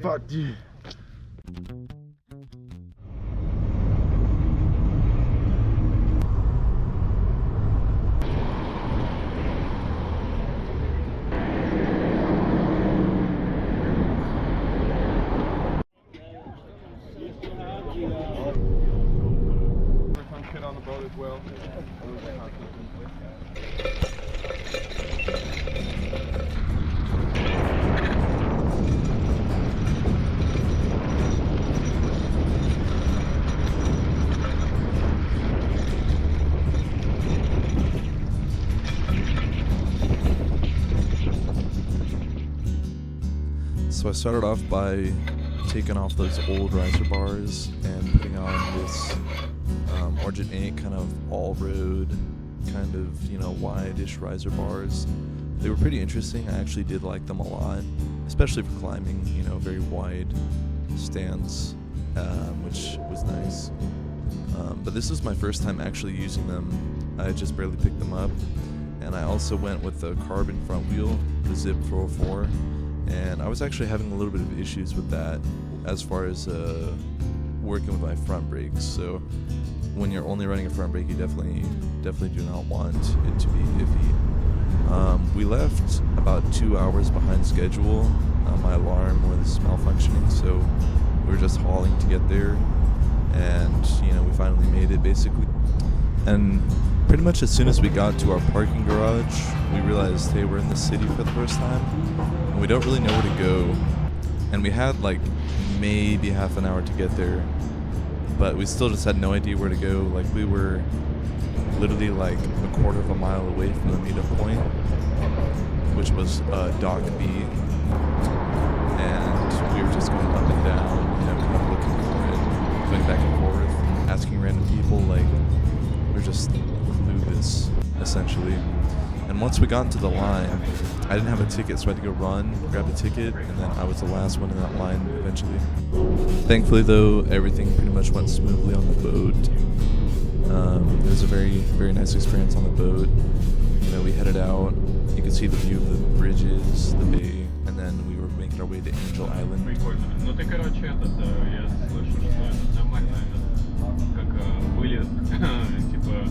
fuck, dude. Some kid on the boat as well. So I started off by taking off those old riser bars and putting on this Origin 8 kind of all-road, kind of, you know, wide-ish riser bars. They were pretty interesting. I actually did like them a lot, especially for climbing, you know, very wide stance, which was nice. But this was my first time actually using them. I just barely picked them up. And I also went with the carbon front wheel, the Zip 404. And I was actually having a little bit of issues with that as far as working with my front brakes. So when you're only running a front brake, you definitely do not want it to be iffy. We left about 2 hours behind schedule. My alarm was malfunctioning, so we were just hauling to get there. And, you know, we finally made it, basically. And pretty much as soon as we got to our parking garage, we realized, hey, we're in the city for the first time, and we don't really know where to go. And we had like maybe half an hour to get there, but we still just had no idea where to go. Like, we were literally like a quarter of a mile away from the meetup point, which was Dock B, and we were just going up and down, you know, kind of looking for it, going back and forth, asking random people. Like, we were just clueless, essentially. And once we got into the line, I didn't have a ticket, so I had to go run, grab a ticket, and then I was the last one in that line eventually. Thankfully, though, everything pretty much went smoothly on the boat. It was a very, very nice experience on the boat. You know, we headed out. You could see the view of the bridges, the bay, and then we were making our way to Angel Island. Прикольно. Ну ты, короче, я слышу, что это нормально, как вылез, типа,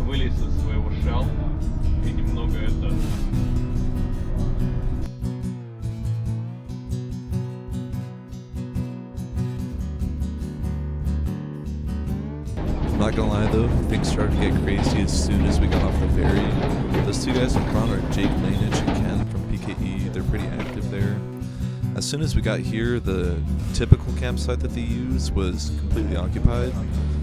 вылез из своего шелл и немного это... I'm not gonna lie though, things started to get crazy as soon as we got off the ferry. Those two guys in front are Jake Lanich and Ken from PKE. They're pretty active there. As soon as we got here, the typical campsite that they use was completely occupied.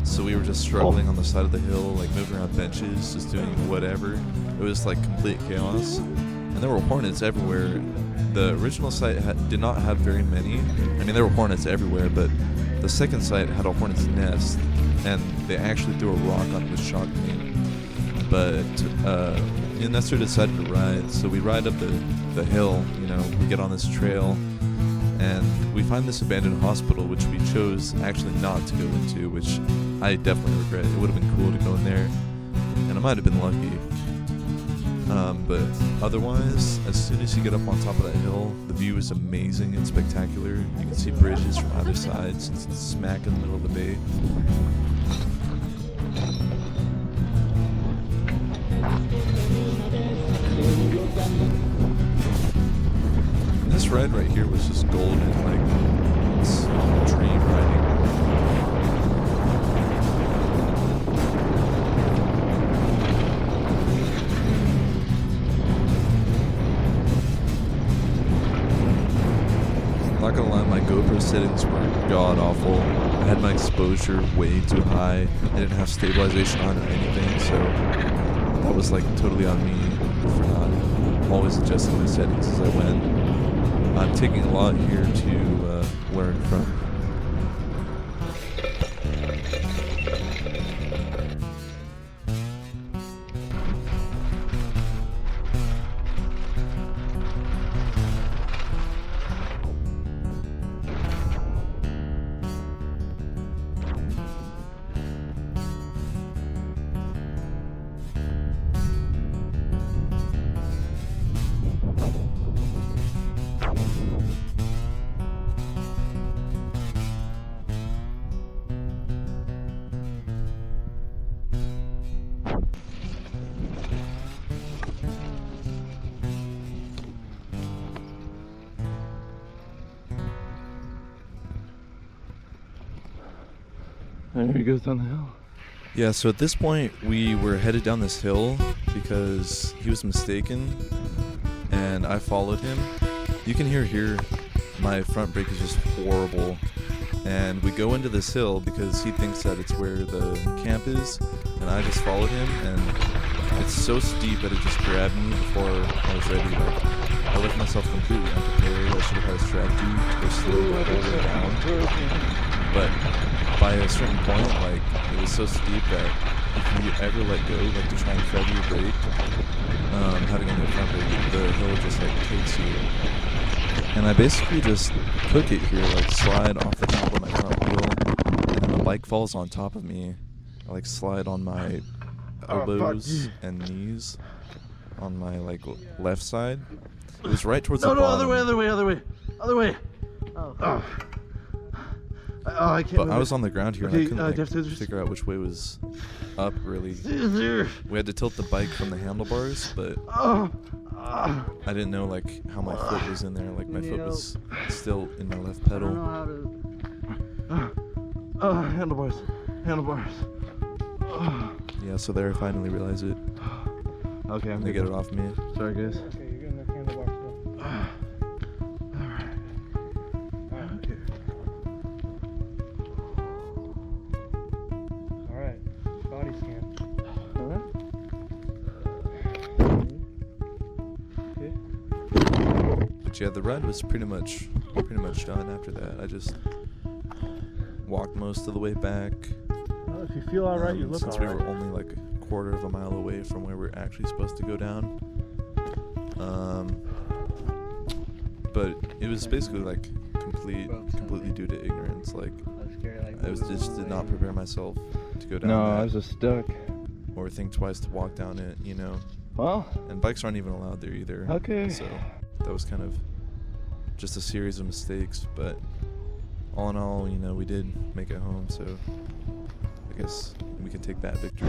So we were just struggling on the side of the hill, like moving around benches, just doing whatever. It was like complete chaos. And there were hornets everywhere. The original site did not have very many. I mean, there were hornets everywhere, but the second site had a hornet's nest, and they actually threw a rock on it, which shocked me. But Nestor decided to ride, so we ride up the hill, you know, we get on this trail, and we find this abandoned hospital, which we chose actually not to go into, which I definitely regret. It would have been cool to go in there, and I might have been lucky. But otherwise, as soon as you get up on top of that hill, the view is amazing and spectacular. You can see bridges from either side since it's smack in the middle of the bay. And this ride right here was just golden, like it's dream riding. Not gonna lie, my GoPro settings were god awful. I had my exposure way too high. I didn't have stabilization on or anything, so that was like totally on me for not always adjusting the settings as I went. I'm taking a lot here to learn from. There he goes down the hill. Yeah, so at this point, we were headed down this hill because he was mistaken, and I followed him. You can hear here, my front brake is just horrible, and we go into this hill because he thinks that it's where the camp is, and I just followed him, and it's so steep that it just grabbed me before I was ready. Like, I left myself completely unprepared. I should have had a strategy to go slow the whole way down. But by a certain point, like, it was so steep that if you ever let go, like to try and feather your brake, having on your front brake, the hill just like takes you. And I basically just took it here, like slide off the top of my front wheel, and then the bike falls on top of me. I like slide on my elbows and knees on my like left side. It was right towards the bottom. No, other way. Oh. Oh, I can't. But I was on the ground here, and I couldn't like, figure out which way was up, really. We had to tilt the bike from the handlebars, but I didn't know like how my foot was in there. Like my foot was still in my left pedal. I don't know how to. Handlebars. Yeah, so there I finally realized it. Okay, I'm gonna get it off me. Sorry, guys. Okay, you're getting the handlebars now. Alright, body scan. Okay. But yeah, the ride was pretty much done after that. I just walked most of the way back. Well, if you feel alright, you look since alright. we were only like a quarter of a mile away from where we're actually supposed to go down. But it was basically like completely due to ignorance. Like I did not prepare myself to go down. No, that, I was just stuck. or think twice to walk down it, you know. Well, And bikes aren't even allowed there either. okay. So that was kind of just a series of mistakes, but all in all, you know, we did make it home, so I guess we can take that victory.